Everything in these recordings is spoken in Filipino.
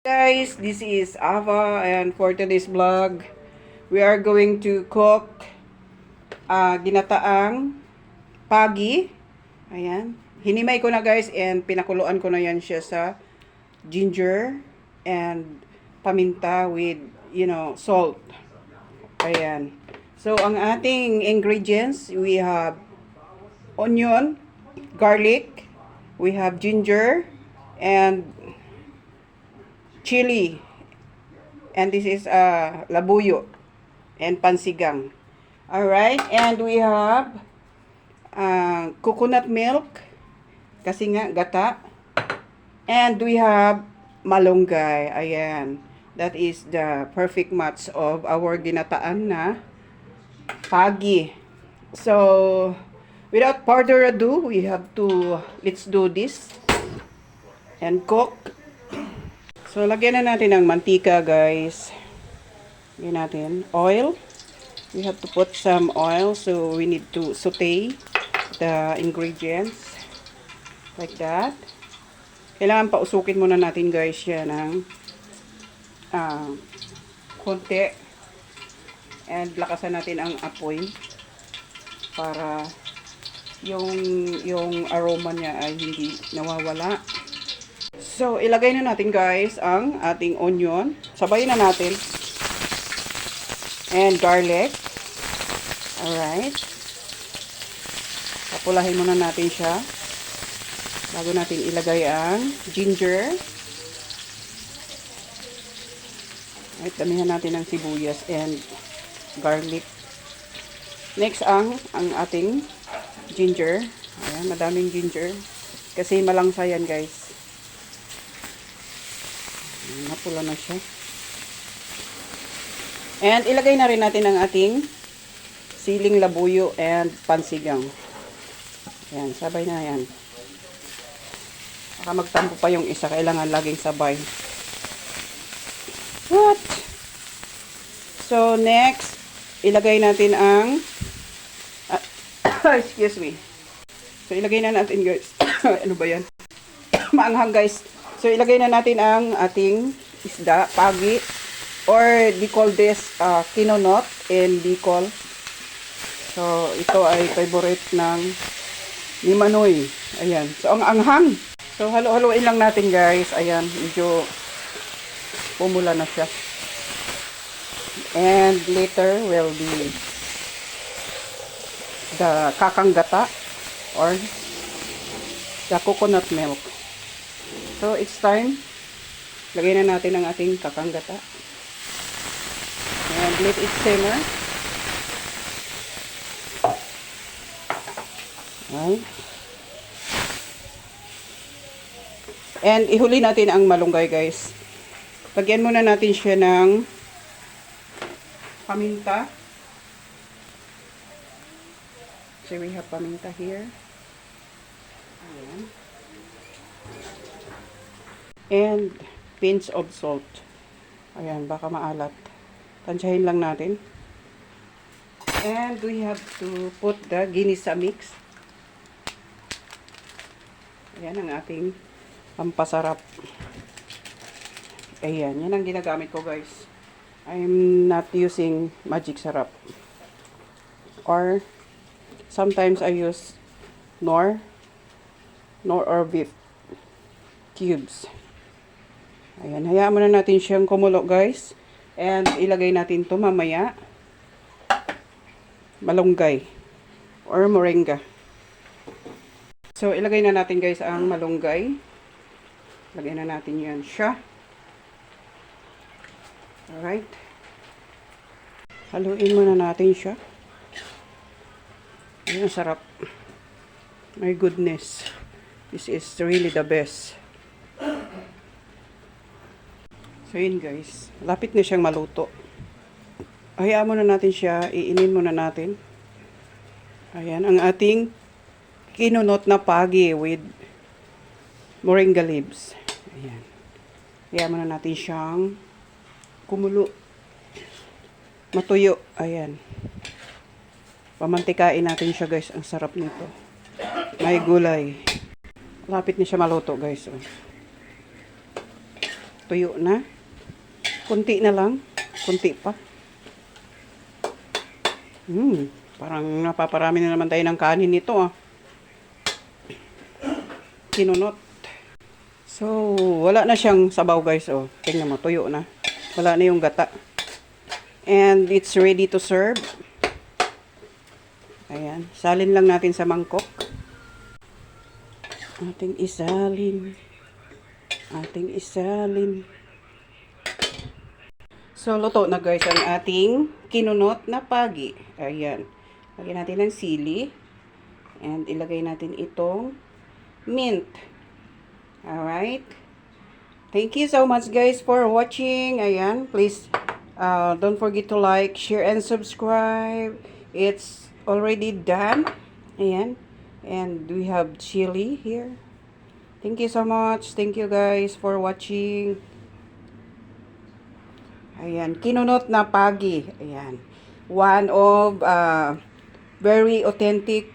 Guys, this is Ava, and for today's vlog we are going to cook ginataang pagi. Ayan, hinimay ko na guys, and pinakuluan ko na yan siya sa ginger and paminta with salt. Ayan, so ang ating ingredients, we have onion, garlic, we have ginger and chili, and this is labuyo and pansigang. All right, and we have coconut milk kasi nga gata, and we have malunggay. Ayan, that is the perfect match of our ginataan na pagi. So without further ado, let's do this and cook. So, lagyan na natin ng mantika, guys. Lagyan natin oil. We have to put some oil, so we need to saute the ingredients. Like that. Kailangan pausukin muna natin, guys, yan ng konti. And lakasan natin ang apoy para yung aroma niya ay hindi nawawala. So, ilagay na natin guys ang ating onion. Sabayin na natin. And garlic. Alright. Papulahin muna natin siya. Bago natin ilagay ang ginger. Alright, damihan natin ng sibuyas and garlic. Next ang ating ginger. Ayan, madaming ginger. Kasi malangsa yan guys. Napula na siya. And ilagay na rin natin ang ating siling labuyo and pansigang. Ayan, sabay na yan. Baka magtampo pa yung isa, kailangan laging sabay. What? So next, ilagay natin ang excuse me. So ilagay na natin guys. Ano ba yan? Maanghang guys. So, ilagay na natin ang ating isda, pagi, or they call this kinonot in Bicol. So, ito ay favorite ni Manoy. Ayan. So, ang anghang. So, halo-haloin lang natin guys. Ayan, medyo pumula na siya. And later will be the kakanggata or the coconut milk. So, it's time. Lagay na natin ang ating kakanggata. And let it simmer. Right. And ihuli natin ang malunggay, guys. Lagyan muna natin siya ng paminta. So, we have paminta here. Ayan. And pinch of salt. Ayan, baka maalat. Tansyahin lang natin. And we have to put the ginisa mix. Ayan ang ating pampasarap. Ayan, yan ang ginagamit ko guys. I'm not using magic sarap. Or sometimes I use nor or beef cubes. Ayan, hayaan muna natin siyang kumulo guys. And ilagay natin to mamaya. Malunggay. Or moringa. So, ilagay na natin guys ang malunggay. Lagay na natin yan siya. Alright. Haluin muna natin siya. Ayan, sarap. My goodness. This is really the best. So yun guys, lapit na siyang maluto. Hayaan muna natin siya, iinin muna natin. Ayan, ang ating kinunot na pagi with moringa leaves. Ayan. Hayaan muna natin siyang kumulo. Matuyo. Ayan. Pamantikain natin siya guys, ang sarap nito. May gulay. Lapit na siya maluto guys. tuyo na. Kunti na lang. Kunti pa. Parang napaparami na naman tayo ng kanin nito ah. Kinunot. So, wala na siyang sabaw guys. Oh, tingnan mo, tuyo na. Wala na yung gata. And it's ready to serve. Ayan. Salin lang natin sa mangkok. Ating isalin. Ating isalin. So, luto na guys ang ating kinunot na pagi. Ayan. Lagyan natin ng sili. And ilagay natin itong mint. Alright. Thank you so much guys for watching. Ayan. Please don't forget to like, share, and subscribe. It's already done. Ayan. And we have chili here. Thank you so much. Thank you guys for watching. Ayan. Kinunot na pagi. Ayan. One of very authentic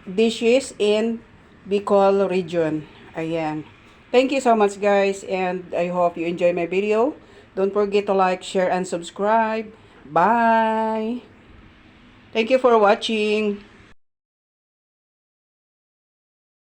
dishes in Bicol region. Ayan. Thank you so much guys, and I hope you enjoy my video. Don't forget to like, share, and subscribe. Bye! Thank you for watching.